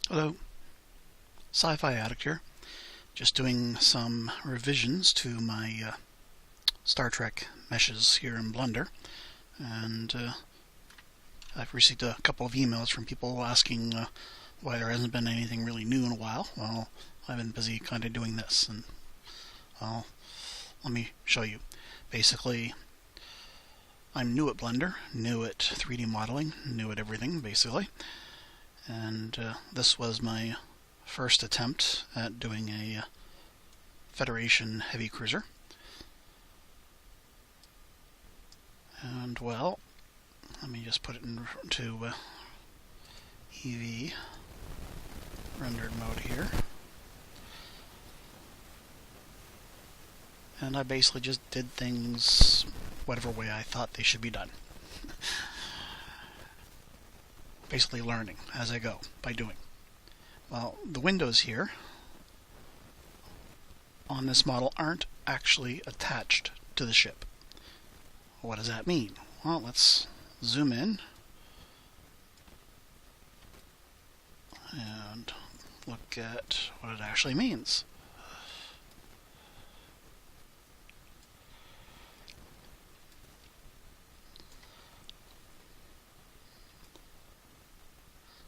Hello, SciFi Addict here. Just doing some revisions to my Star Trek meshes here in Blender, and I've received a couple of emails from people asking why there hasn't been anything really new in a while. Well, I've been busy kind of doing this, and let me show you. Basically, I'm new at Blender, new at 3D modeling, new at everything, basically. And this was my first attempt at doing a Federation heavy cruiser. And well, let me just put it into EV rendered mode here. And I basically just did things whatever way I thought they should be done. Basically learning as I go by doing. Well, the windows here on this model aren't actually attached to the ship. What does that mean? Well, let's zoom in and look at what it actually means.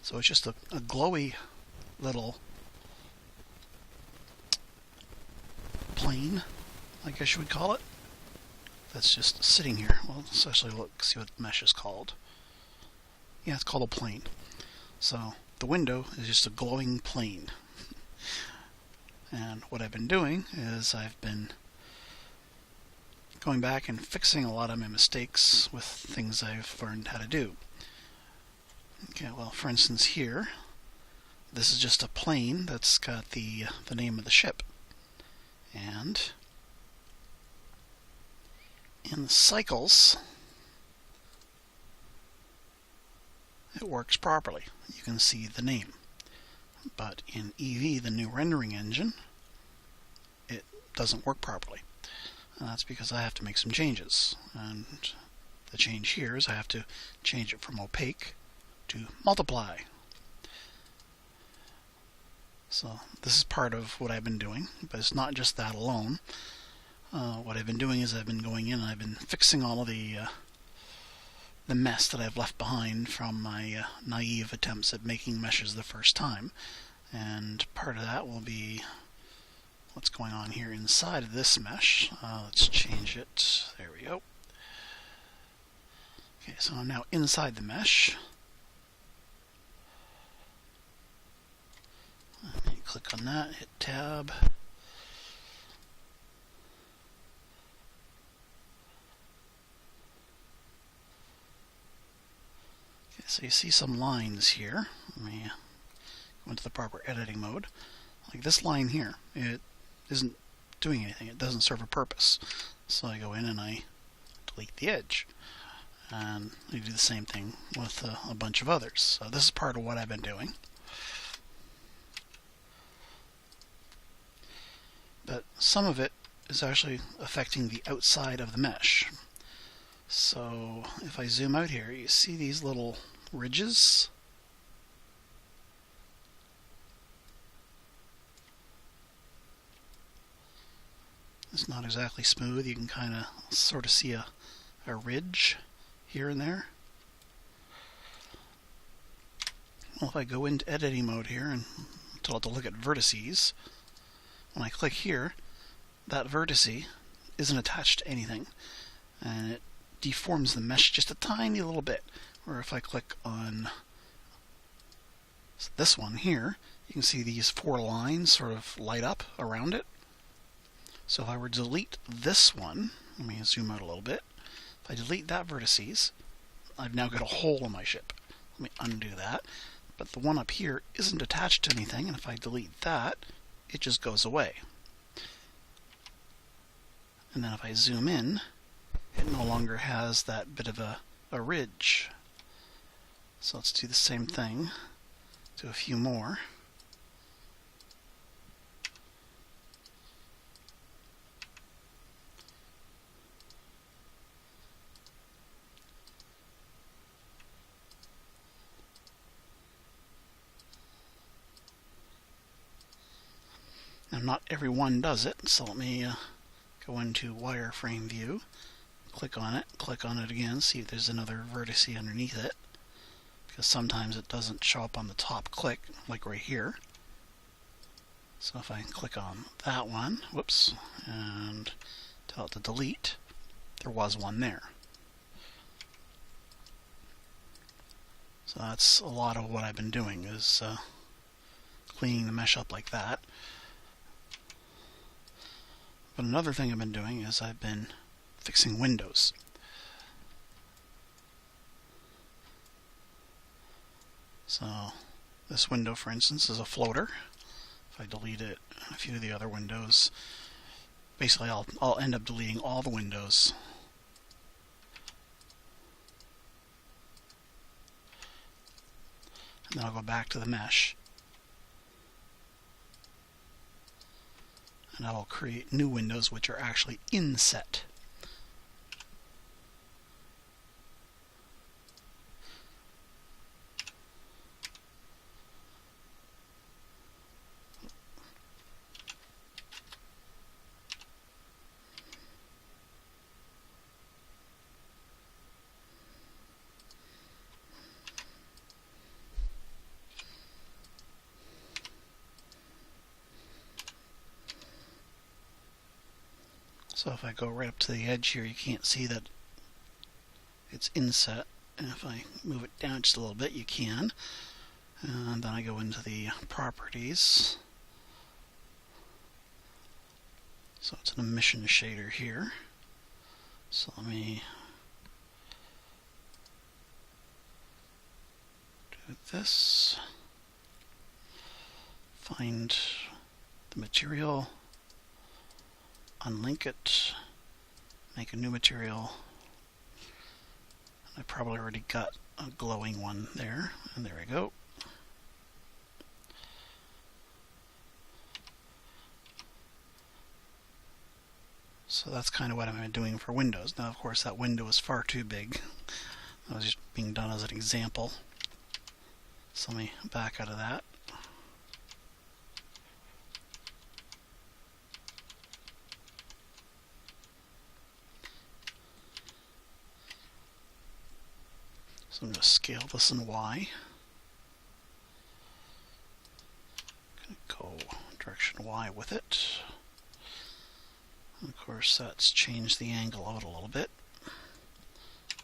So it's just a glowy little plane, I guess you would call it, that's just sitting here. Well, let's actually look, see what the mesh is called. Yeah, it's called a plane. So the window is just a glowing plane. And what I've been doing is I've been going back and fixing a lot of my mistakes with things I've learned how to do. Okay, well, for instance here, this is just a plane that's got the name of the ship. And in the cycles, it works properly. You can see the name. But in EV, the new rendering engine, it doesn't work properly. And that's because I have to make some changes. And the change here is I have to change it from opaque to multiply. So this is part of what I've been doing, but it's not just that alone. What I've been doing is I've been going in and I've been fixing all of the mess that I've left behind from my naive attempts at making meshes the first time. And part of that will be what's going on here inside of this mesh. Let's change it. There we go. Okay, so I'm now inside the mesh. Click on that, hit tab. Okay, so you see some lines here. Let me go into the proper editing mode. Like this line here, it isn't doing anything. It doesn't serve a purpose. So I go in and I delete the edge. And I do the same thing with a bunch of others. So this is part of what I've been doing. But some of it is actually affecting the outside of the mesh. So if I zoom out here, you see these little ridges? It's not exactly smooth. You can kind of sort of see a ridge here and there. Well, if I go into editing mode here and tell it to look at vertices, when I click here, that vertice isn't attached to anything, and it deforms the mesh just a tiny little bit. Or if I click on this one here, you can see these four lines sort of light up around it. So if I were to delete this one, let me zoom out a little bit. If I delete that vertices, I've now got a hole in my ship. Let me undo that. But the one up here isn't attached to anything, and if I delete that, it just goes away. And then if I zoom in, it no longer has that bit of a ridge. So let's do the same thing, do a few more. Now, not every one does it, so let me go into wireframe view, click on it again, see if there's another vertex underneath it, because sometimes it doesn't show up on the top click, like right here. So if I click on that one, whoops, and tell it to delete, there was one there. So that's a lot of what I've been doing, is cleaning the mesh up like that. But another thing I've been doing is I've been fixing windows. So this window, for instance, is a floater. If I delete it, a few of the other windows, basically I'll end up deleting all the windows. And then I'll go back to the mesh. And I will create new windows which are actually inset. So if I go right up to the edge here, you can't see that it's inset. And if I move it down just a little bit, you can. And then I go into the properties. So it's an emission shader here. So let me do this. Find the material. Unlink it, make a new material. I probably already got a glowing one there, and there we go. So that's kind of what I'm doing for windows. Now, of course, that window is far too big. That was just being done as an example. So let me back out of that. So I'm going to scale this in Y. I'm going to go direction Y with it. And of course, that's changed the angle of it a little bit.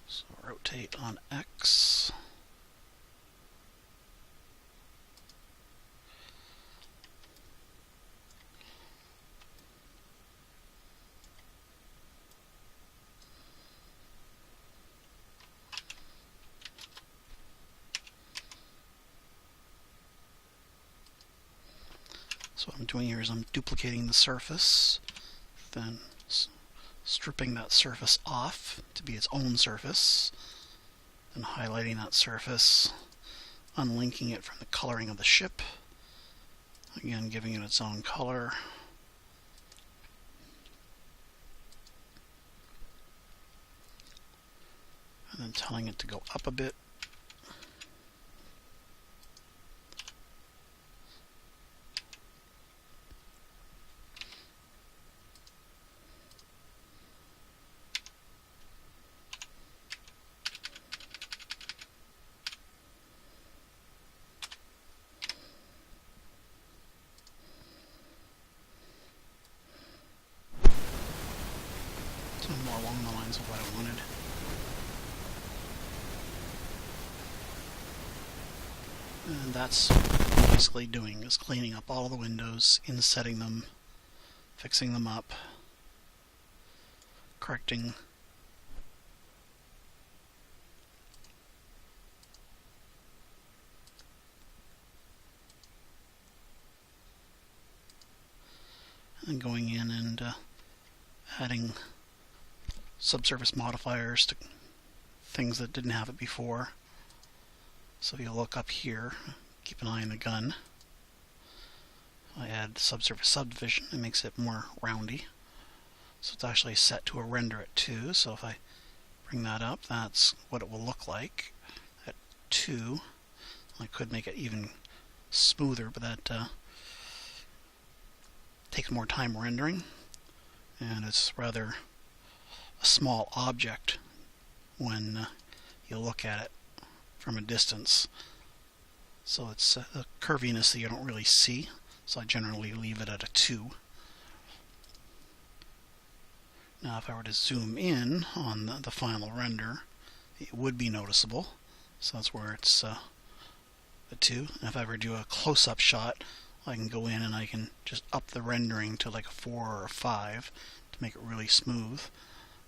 So rotate on X. So what I'm doing here is I'm duplicating the surface, then stripping that surface off to be its own surface, then highlighting that surface, unlinking it from the coloring of the ship, again giving it its own color, and then telling it to go up a bit. More along the lines of what I wanted. And that's what I'm basically doing, is cleaning up all the windows, insetting them, fixing them up, correcting and going in and adding subsurface modifiers to things that didn't have it before. So if you look up here, keep an eye on the gun. I add subsurface subdivision, it makes it more roundy. So it's actually set to a render at 2, so if I bring that up, that's what it will look like at 2. I could make it even smoother, but that takes more time rendering, and it's rather a small object when you look at it from a distance. So it's a curviness that you don't really see, so I generally leave it at a 2. Now if I were to zoom in on the final render, it would be noticeable. So that's where it's a 2. And if I ever do a close-up shot, I can go in and I can just up the rendering to like a 4 or a 5 to make it really smooth.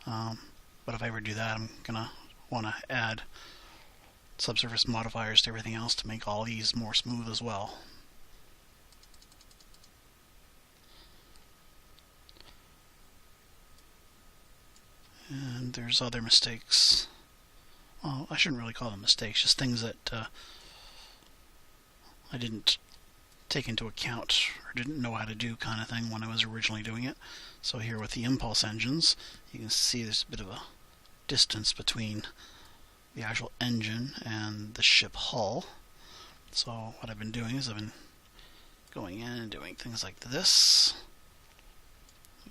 But if I ever do that, I'm going to want to add subsurface modifiers to everything else to make all these more smooth as well. And there's other mistakes. Well, I shouldn't really call them mistakes, just things that I didn't take into account or didn't know how to do kind of thing when I was originally doing it. So here with the impulse engines, you can see there's a bit of a distance between the actual engine and the ship hull. So what I've been doing is I've been going in and doing things like this.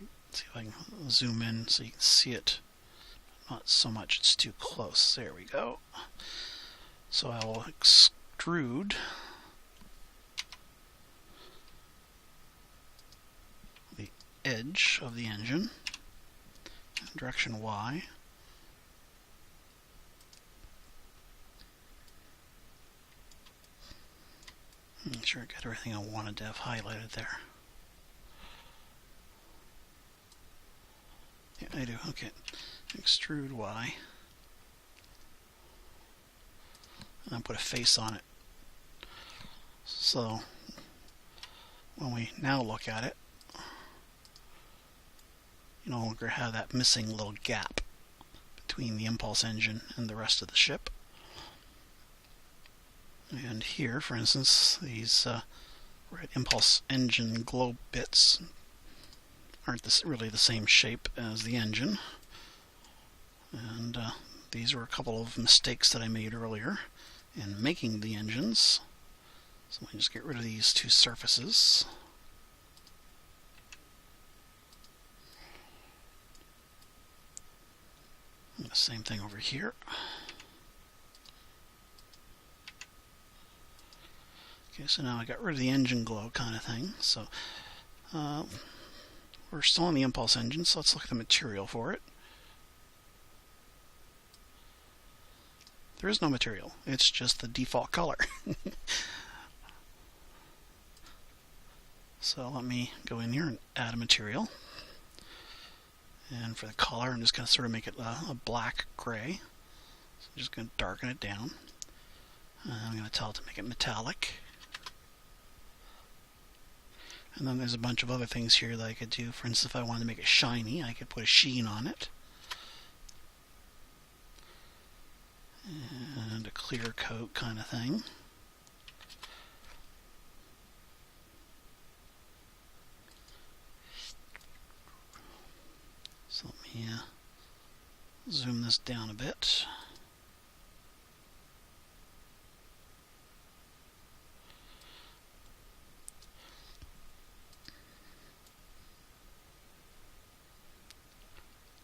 Let's see if I can zoom in so you can see it. Not so much, it's too close. There we go. So I will extrude the edge of the engine, direction Y. Make sure I got everything I wanted to have highlighted there. Yeah, I do. Okay. Extrude Y. And then put a face on it. So, when we now look at it, you no longer have that missing little gap between the impulse engine and the rest of the ship. And here, for instance, these red impulse engine globe bits aren't really the same shape as the engine. And these were a couple of mistakes that I made earlier in making the engines. So let me just get rid of these two surfaces. And the same thing over here. Okay, so now I got rid of the engine glow kind of thing. So we're still on the impulse engine, so let's look at the material for it. There is no material, it's just the default color. So let me go in here and add a material. And for the color, I'm just going to sort of make it a black gray. So I'm just going to darken it down. I'm going to tell it to make it metallic. And then there's a bunch of other things here that I could do. For instance, if I wanted to make it shiny, I could put a sheen on it. And a clear coat kind of thing. So let me zoom this down a bit.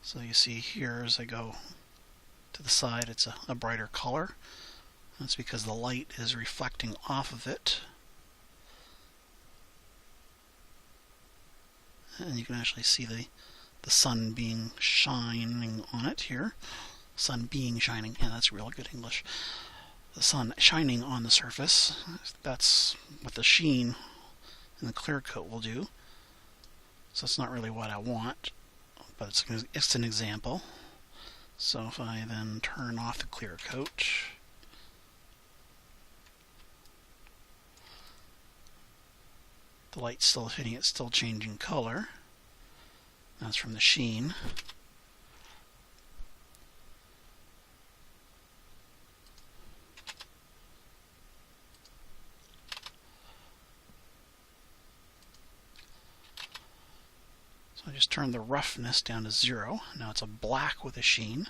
So you see here as I go to the side, it's a brighter color. That's because the light is reflecting off of it. And you can actually see the sun being shining on it here. Sun being shining, yeah, that's real good English. The sun shining on the surface. That's what the sheen and the clear coat will do. So it's not really what I want, but it's an example. So if I then turn off the clear coat, the light's still hitting it, still changing color. That's from the sheen. So I just turned the roughness down to 0. Now it's a black with a sheen.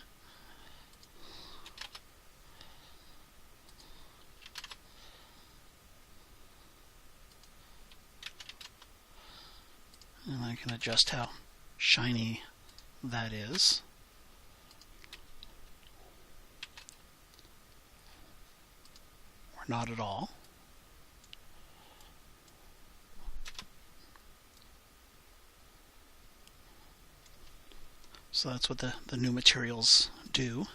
And I can adjust how shiny that is. Or not at all. So that's what the new materials do.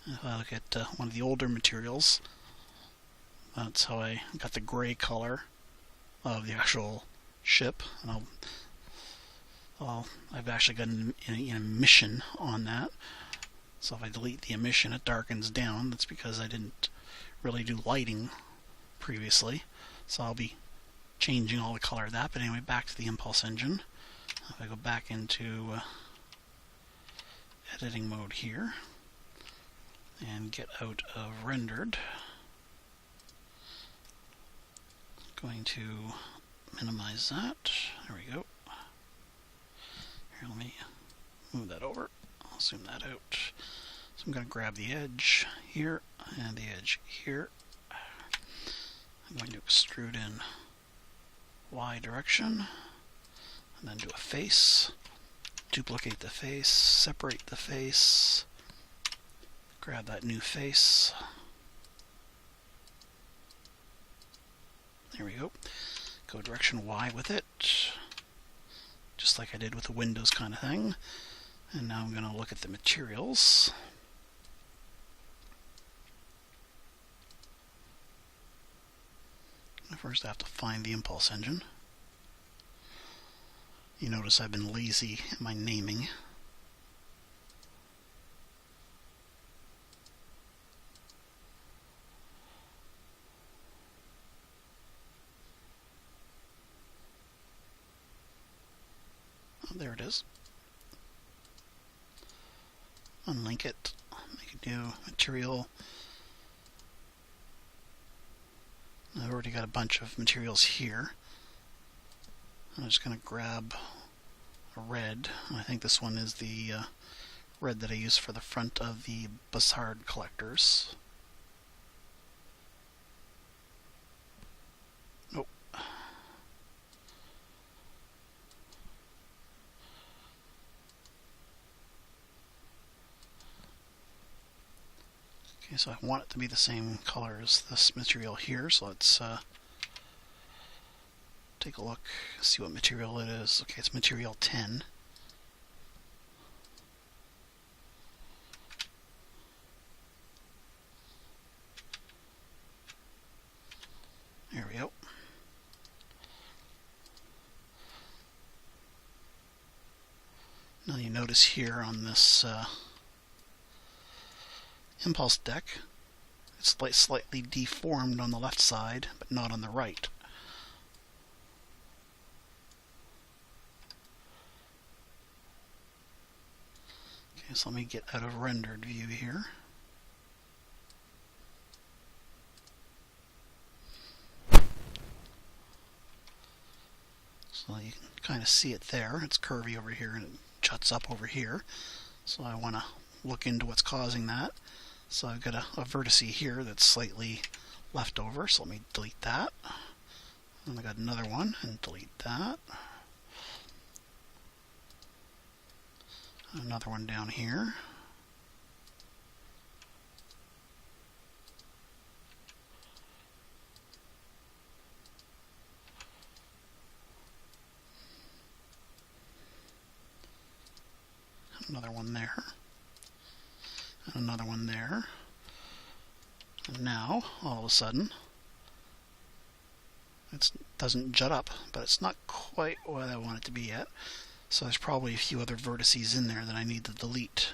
If I look at one of the older materials, that's how I got the gray color of the actual ship. And I've actually got an emission on that. So if I delete the emission, it darkens down. That's because I didn't really do lighting previously. So I'll be changing all the color of that. But anyway, back to the impulse engine. If I go back into editing mode here and get out of rendered, going to minimize that. There we go. Here, let me move that over. I'll zoom that out. So I'm going to grab the edge here and the edge here. I'm going to extrude in Y direction and then do a face. Duplicate the face, separate the face, grab that new face. There we go. Go direction Y with it, just like I did with the windows kind of thing. And now I'm going to look at the materials. First I have to find the impulse engine. You notice I've been lazy in my naming. Oh, there it is. Unlink it, make a new material. I've already got a bunch of materials here. I'm just going to grab a red. I think this one is the red that I use for the front of the Bussard collectors. Nope. Okay, so I want it to be the same color as this material here, so let's take a look, see what material it is. Okay, it's material 10. There we go. Now you notice here on this impulse deck, it's slightly deformed on the left side, but not on the right. Okay, so let me get out of rendered view here. So you can kind of see it there. It's curvy over here and it juts up over here. So I want to look into what's causing that. So I've got a vertex here that's slightly left over, so let me delete that. And I got another one, and delete that. Another one down here. Another one there. And another one there. And now, all of a sudden, it doesn't jut up, but it's not quite what I want it to be yet. So there's probably a few other vertices in there that I need to delete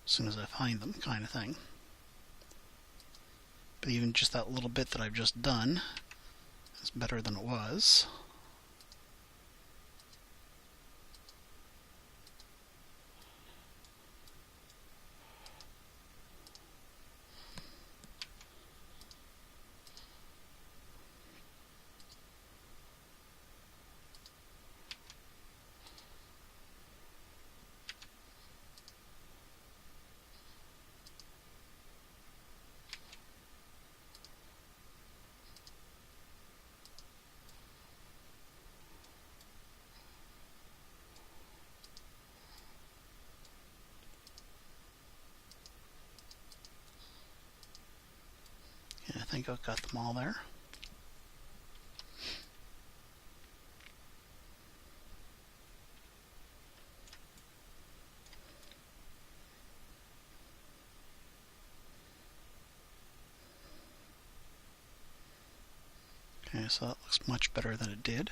as soon as I find them, kind of thing. But even just that little bit that I've just done is better than it was. Okay, I think I've got them all there. Okay, so that looks much better than it did.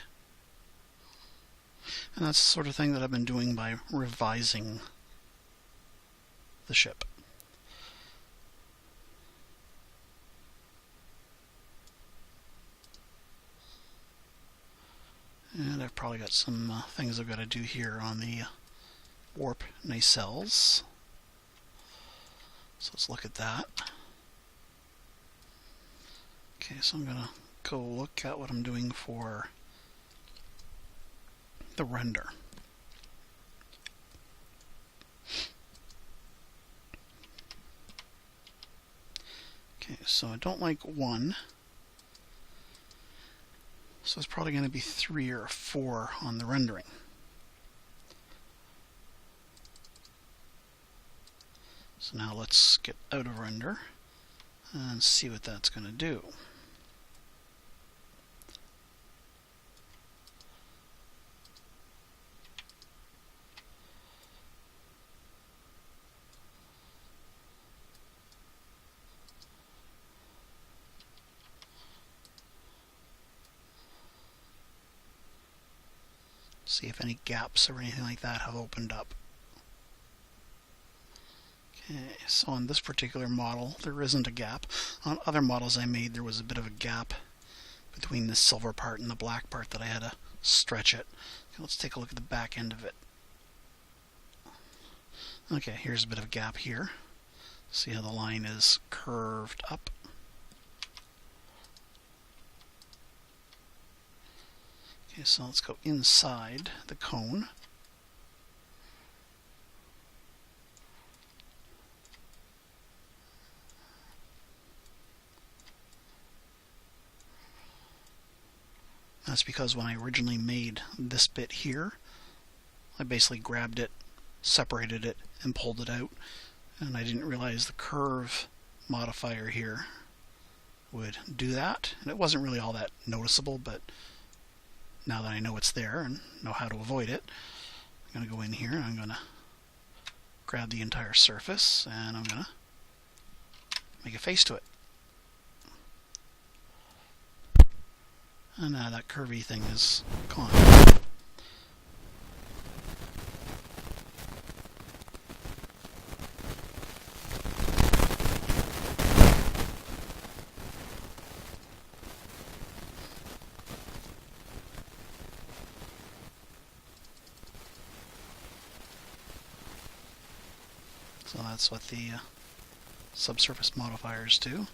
And that's the sort of thing that I've been doing by revising the ship. And I've probably got some things I've got to do here on the warp nacelles. So let's look at that. Okay, so I'm going to go look at what I'm doing for the render. Okay, so I don't like 1. So it's probably going to be 3 or 4 on the rendering. So now let's get out of render and see what that's going to do. See if any gaps or anything like that have opened up. Okay, so on this particular model, there isn't a gap. On other models I made, there was a bit of a gap between the silver part and the black part that I had to stretch it. Okay, let's take a look at the back end of it. Okay, here's a bit of a gap here. See how the line is curved up. Okay, so let's go inside the cone. That's because when I originally made this bit here, I basically grabbed it, separated it, and pulled it out, and I didn't realize the curve modifier here would do that. And it wasn't really all that noticeable, but now that I know it's there and know how to avoid it, I'm going to go in here and I'm going to grab the entire surface and I'm going to make a face to it. And now that curvy thing is gone. So that's what the subsurface modifiers do.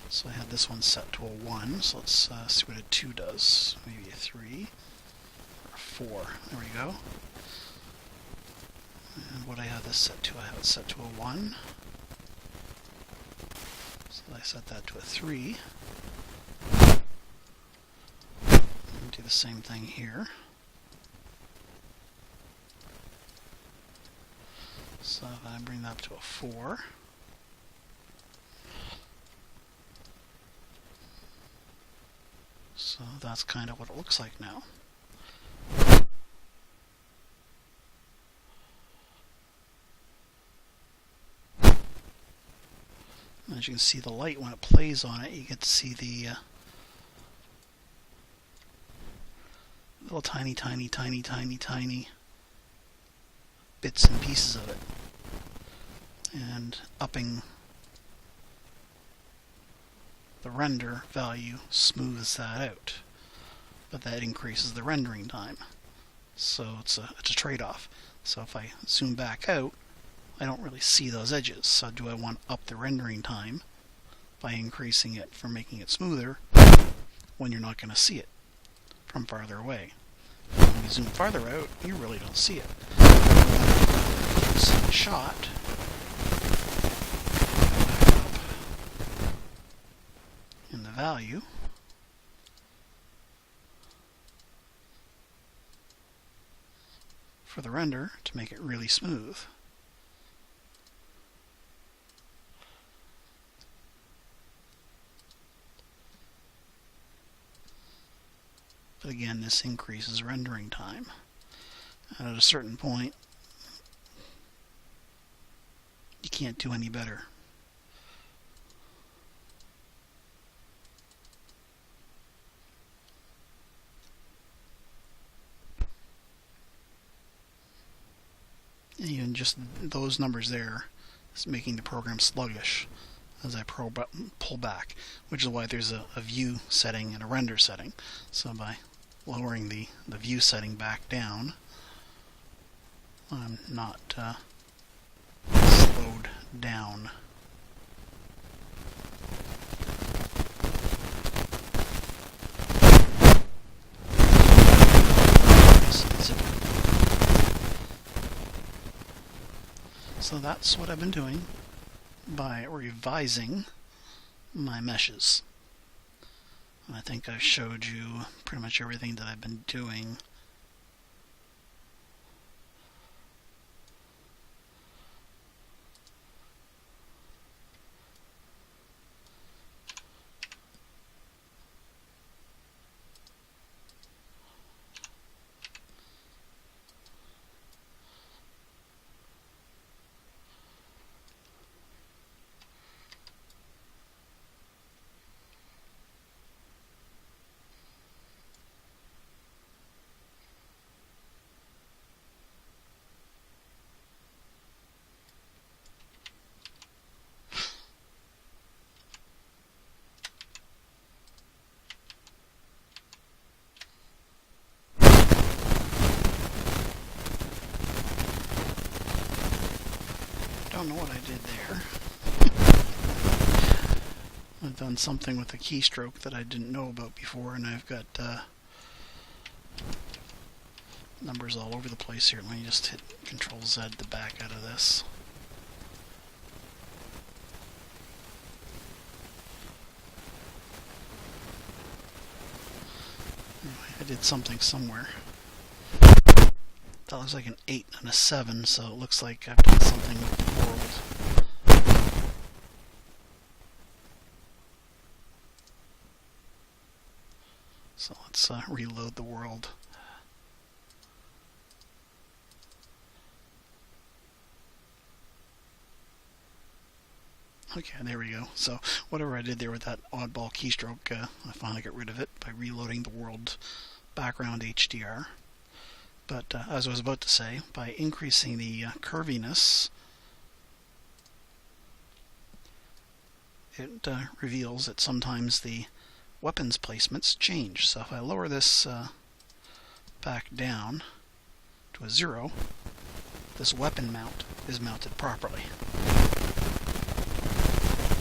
So I had this one set to a 1, so let's see what a 2 does. Maybe a 3 or a 4. There we go. And what I have this set to, I have it set to a 1. So I set that to a 3. And do the same thing here. So if I bring that up to a 4. So that's kind of what it looks like now. As you can see, the light, when it plays on it, you get to see the little tiny bits and pieces of it. And upping the render value smooths that out, but that increases the rendering time. So it's a trade-off. So if I zoom back out, I don't really see those edges. So do I want to up the rendering time by increasing it for making it smoother when you're not going to see it from farther away? When you zoom farther out, you really don't see it. See the shot. In the value, for the render to make it really smooth. But again, this increases rendering time. And at a certain point, you can't do any better. And even just those numbers there is making the program sluggish as I pull back, which is why there's a view setting and a render setting. So by lowering the view setting back down, I'm not slowed down. So that's what I've been doing by revising my meshes. And I think I've showed you pretty much everything that I've been doing. I don't know what I did there. I've done something with the keystroke that I didn't know about before, and I've got numbers all over the place here. Let me just hit Control Z to back out of this. Anyway, I did something somewhere. That looks like an 8 and a 7, so it looks like I've done something with the world. So let's reload the world. Okay, there we go. So whatever I did there with that oddball keystroke, I finally got rid of it by reloading the world background HDR. But as I was about to say, by increasing the curviness, it reveals that sometimes the weapons placements change. So if I lower this back down to a 0, this weapon mount is mounted properly.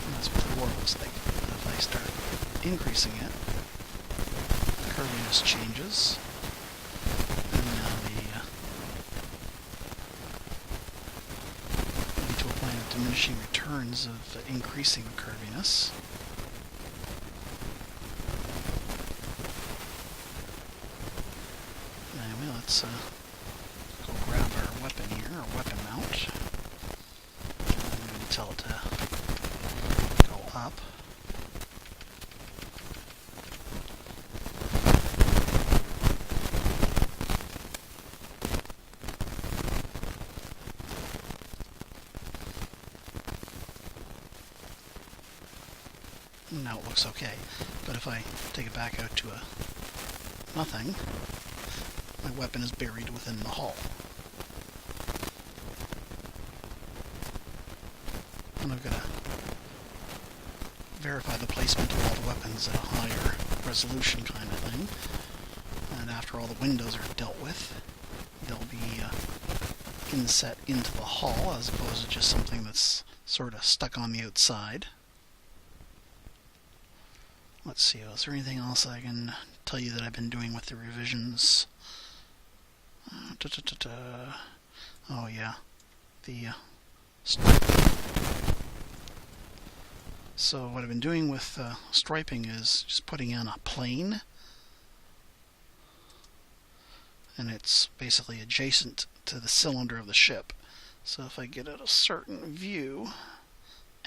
And that's what the world looks like. And if I start increasing it, the curviness changes. And now to a point of diminishing returns of increasing the curviness. Anyway, let's go grab our weapon here, our weapon mount. And I'm going to tell it to go up. Now it looks okay, but if I take it back out to a nothing, my weapon is buried within the hull. And I've got to verify the placement of all the weapons at a higher resolution kind of thing. And after all the windows are dealt with, they'll be inset into the hull as opposed to just something that's sort of stuck on the outside. Let's see, is there anything else I can tell you that I've been doing with the revisions? Oh yeah, the so what I've been doing with striping is just putting in a plane, and it's basically adjacent to the cylinder of the ship. So if I get at a certain view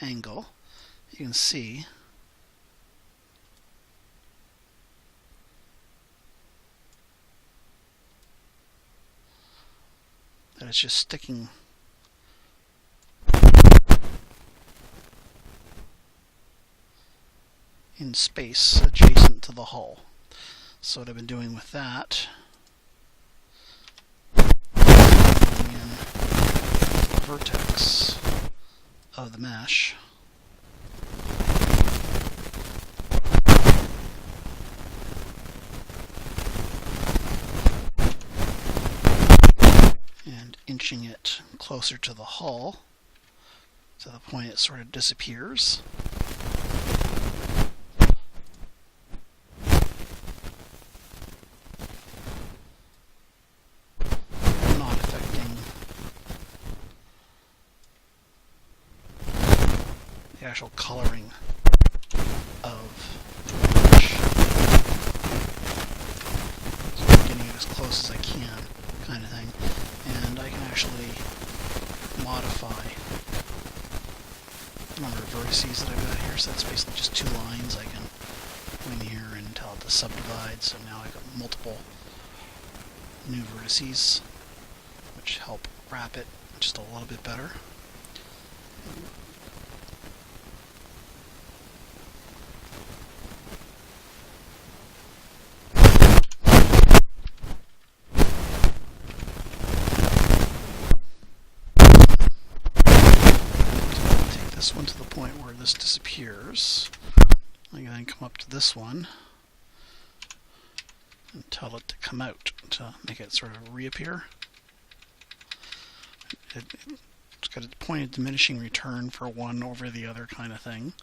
angle, you can see it's just sticking in space adjacent to the hull. So what I've been doing with that, putting in the vertex of the mesh, and inching it closer to the hull to the point it sort of disappears. Not affecting the actual coloring of the mesh. So I'm getting it as close as I can, kind of thing. And I can actually modify the number of vertices that I've got here. So that's basically just 2 lines. I can go in here and tell it to subdivide. So now I've got multiple new vertices, which help wrap it just a little bit better. This one to the point where this disappears. I can then come up to this one and tell it to come out to make it sort of reappear. It's got a pointed diminishing return for one over the other kind of thing.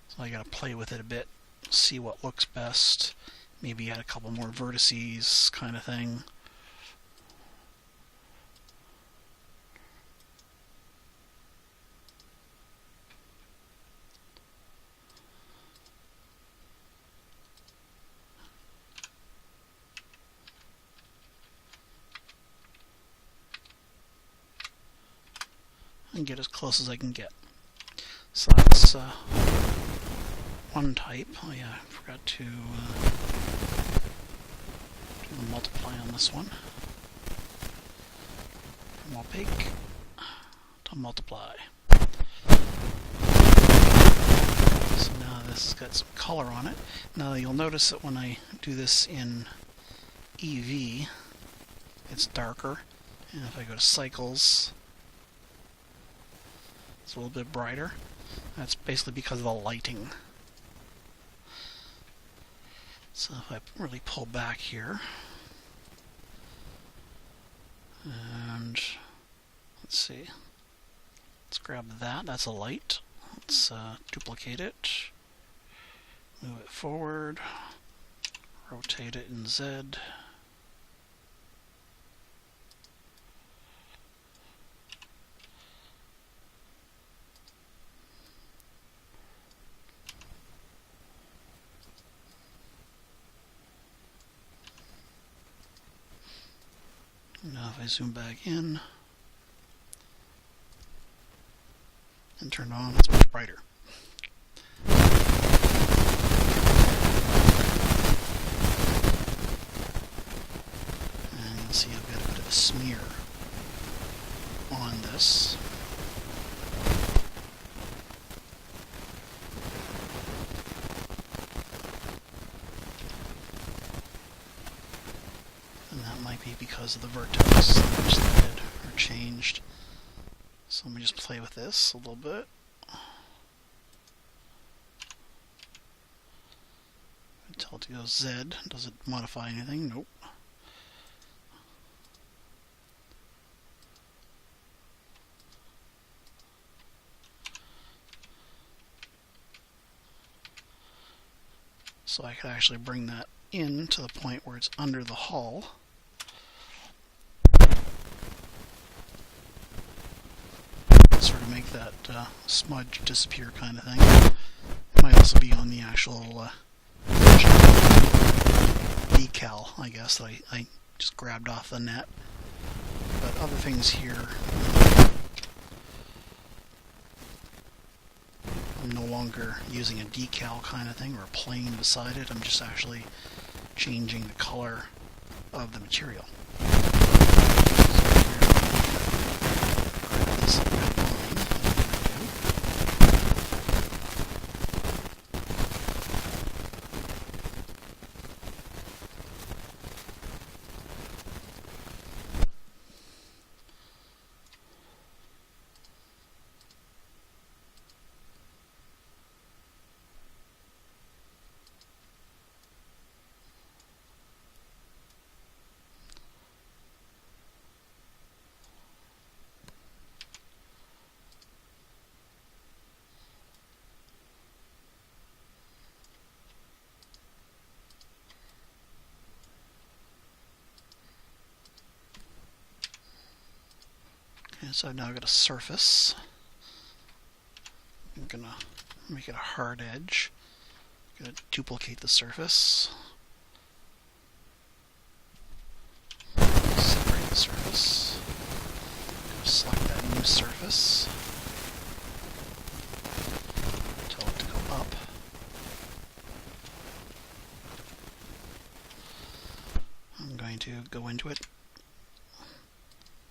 So I gotta play with it a bit, see what looks best, maybe add a couple more vertices kind of thing. And get as close as I can get. So that's one type. Oh yeah, I forgot to do the multiply on this one. From opaque to multiply. So now this has got some color on it. Now you'll notice that when I do this in EV, it's darker. And if I go to cycles, it's a little bit brighter. That's basically because of the lighting. So if I really pull back here, and let's see, let's grab that, that's a light. Let's duplicate it, move it forward, rotate it in Z. Now if I zoom back in and turn it on, it's much brighter. And you'll see I've got a bit of a smear on this. And that might be because of the vertex which they did or changed. So let me just play with this a little bit. Tell it to go Z. Does it modify anything? Nope. So I could actually bring that in to the point where it's under the hull. Sort of make that smudge disappear kind of thing. It might also be on the actual decal, I guess, that I just grabbed off the net. But other things here, I'm no longer using a decal kind of thing or a plane beside it. I'm just actually changing the color of the material. So this red line, okay, so I've now got a surface. I'm gonna make it a hard edge. I'm gonna duplicate the surface. Separate the surface. I'm gonna select that new surface. Tell it to go up. I'm going to go into it.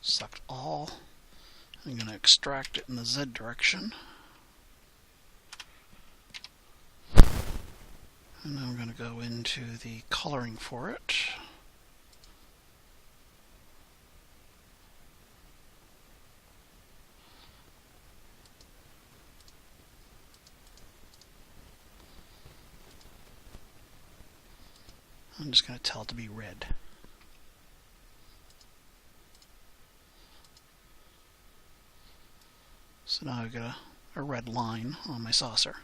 Select all. I'm going to extract it in the Z direction. And then I'm going to go into the coloring for it. I'm just going to tell it to be red. So now I've got a red line on my saucer.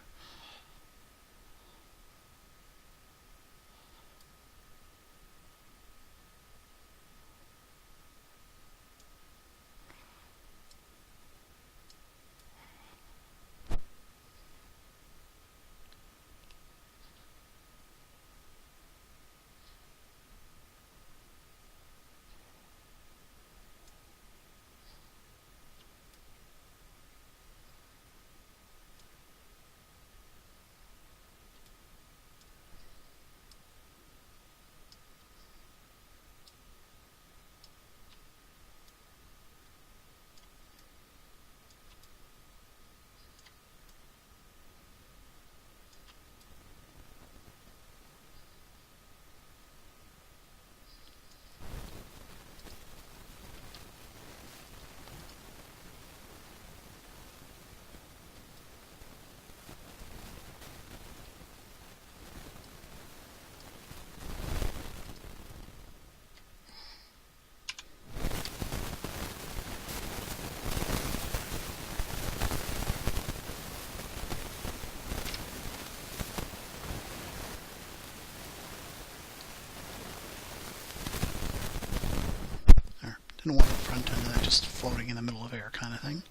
Didn't want the front end of that just floating in the middle of air kind of thing.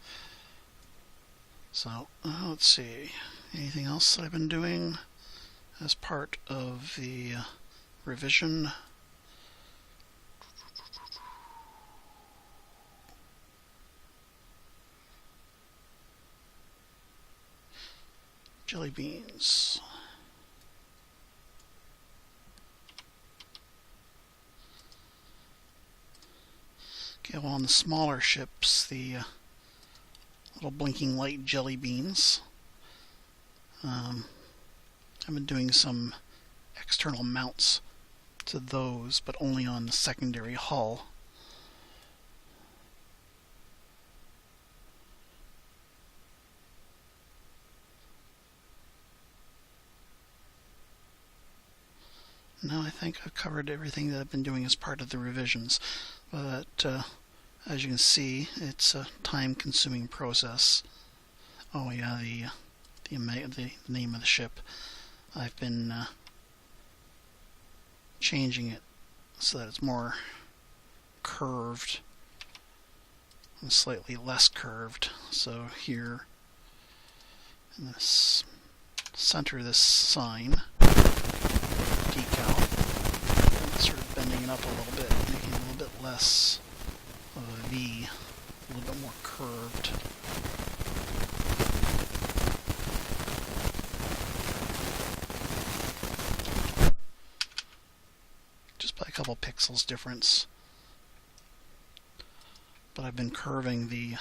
So, let's see. Anything else that I've been doing as part of the revision? Jelly beans. Okay, well, on the smaller ships, the little blinking light jelly beans, I've been doing some external mounts to those, but only on the secondary hull. Now I think I've covered everything that I've been doing as part of the revisions, but as you can see, it's a time-consuming process. Oh yeah, the name of the ship. I've been changing it so that it's more curved and slightly less curved. So here, in this center of this sign, decal, I'm sort of bending it up a little bit, making it a little bit less of a V, a little bit more curved. couple pixels difference. But I've been curving the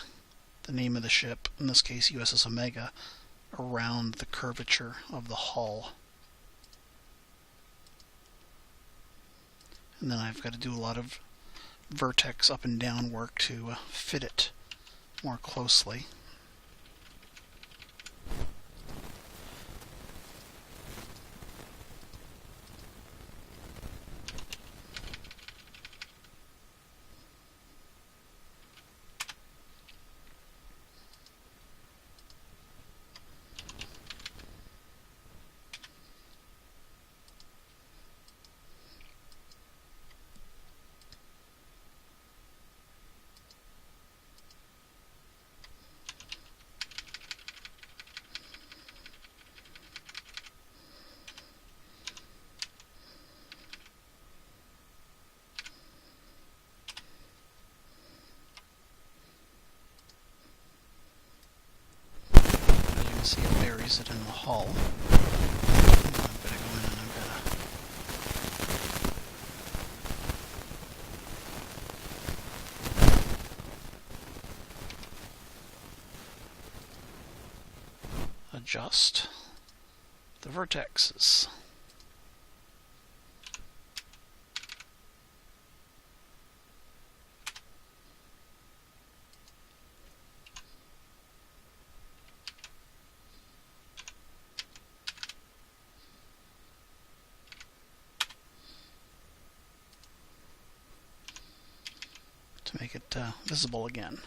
name of the ship, in this case USS Omega, around the curvature of the hull. And then I've got to do a lot of vertex up and down work to fit it more closely. See, it buries it in the hull. I'm going to go in and I'm going to adjust the vertexes. To make it visible again.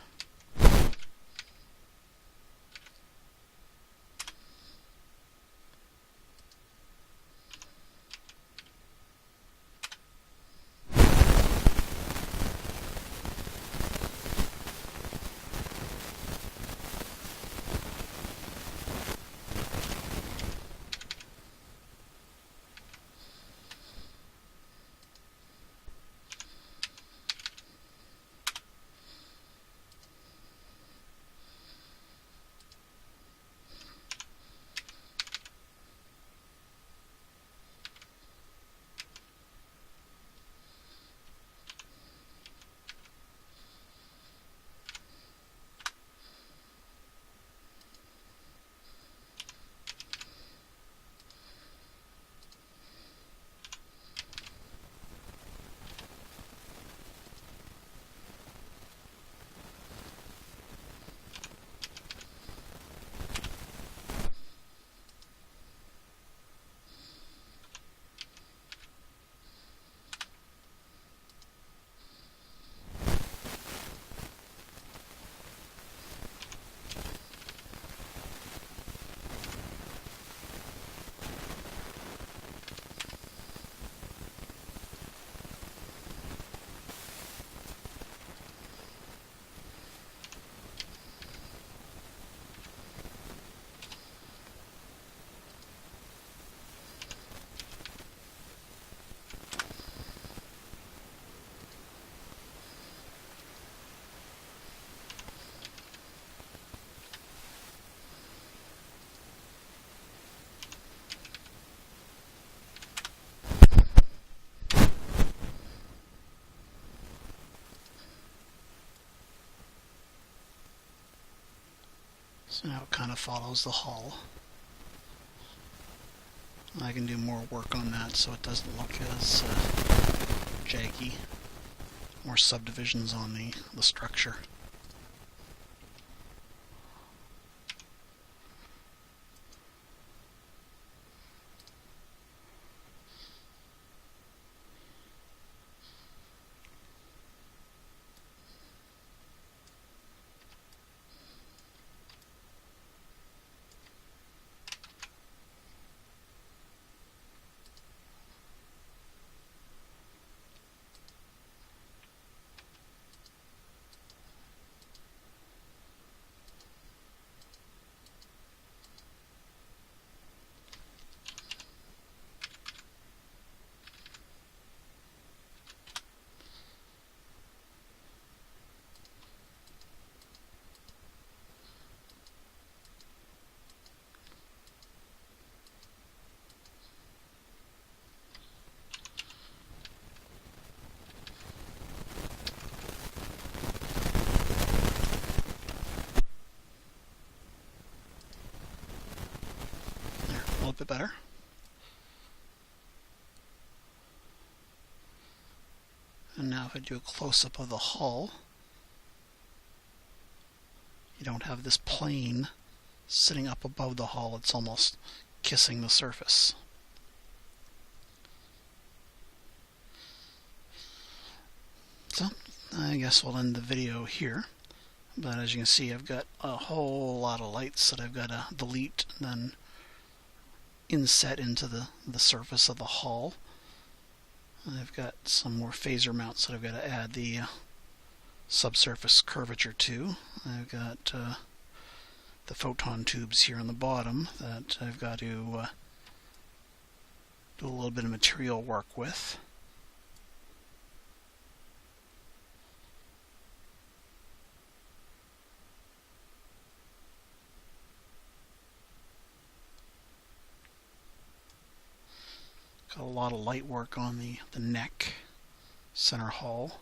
So now it kind of follows the hull. I can do more work on that so it doesn't look as jaggy. More subdivisions on the structure. bit better. And now if I do a close-up of the hull, you don't have this plane sitting up above the hull. It's almost kissing the surface. So, I guess we'll end the video here. But as you can see, I've got a whole lot of lights that I've got to delete and then inset into the surface of the hull. I've got some more phaser mounts that I've got to add the subsurface curvature to. I've got the photon tubes here on the bottom that I've got to do a little bit of material work with. Got a lot of light work on the neck, center hull.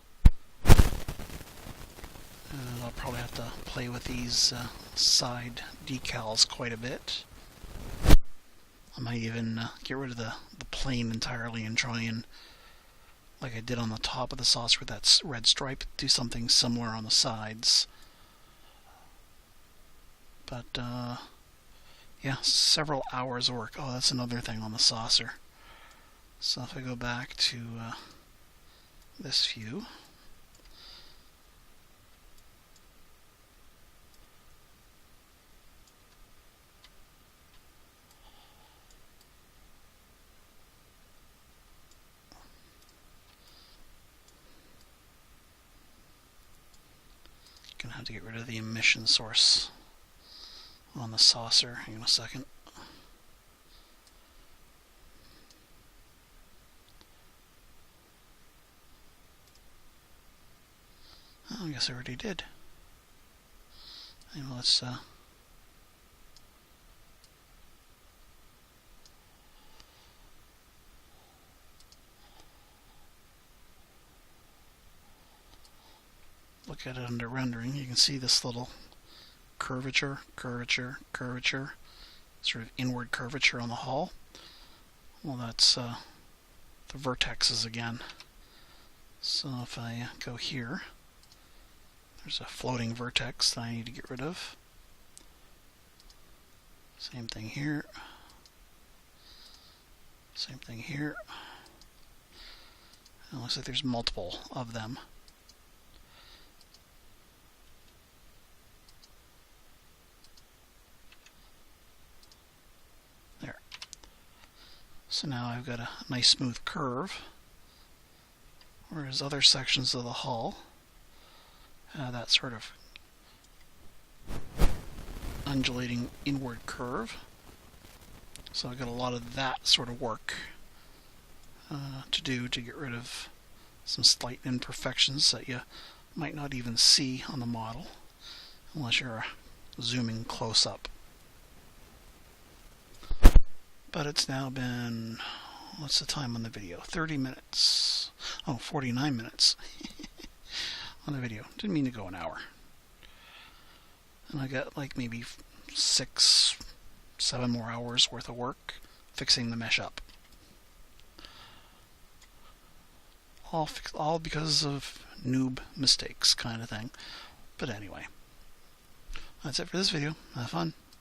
And I'll probably have to play with these side decals quite a bit. I might even get rid of the plane entirely and try and, like I did on the top of the saucer with that red stripe, do something similar on the sides. But, yeah, several hours of work. Oh, that's another thing on the saucer. So if I go back to this view, gonna have to get rid of the emission source on the saucer. Hang on a second. Oh, I guess I already did. Anyway, let's look at it under rendering. You can see this little curvature, sort of inward curvature on the hull. Well, that's the vertexes again. So if I go here, there's a floating vertex that I need to get rid of. Same thing here. Same thing here. And it looks like there's multiple of them. There. So now I've got a nice smooth curve, whereas other sections of the hull that sort of undulating inward curve. So I've got a lot of that sort of work to do to get rid of some slight imperfections that you might not even see on the model unless you're zooming close up. But it's now been, what's the time on the video? 30 minutes. Oh, 49 minutes. On the video. Didn't mean to go an hour. And I got like maybe 6, 7 more hours worth of work fixing the mesh up. All because of noob mistakes kind of thing. But anyway, that's it for this video. Have fun.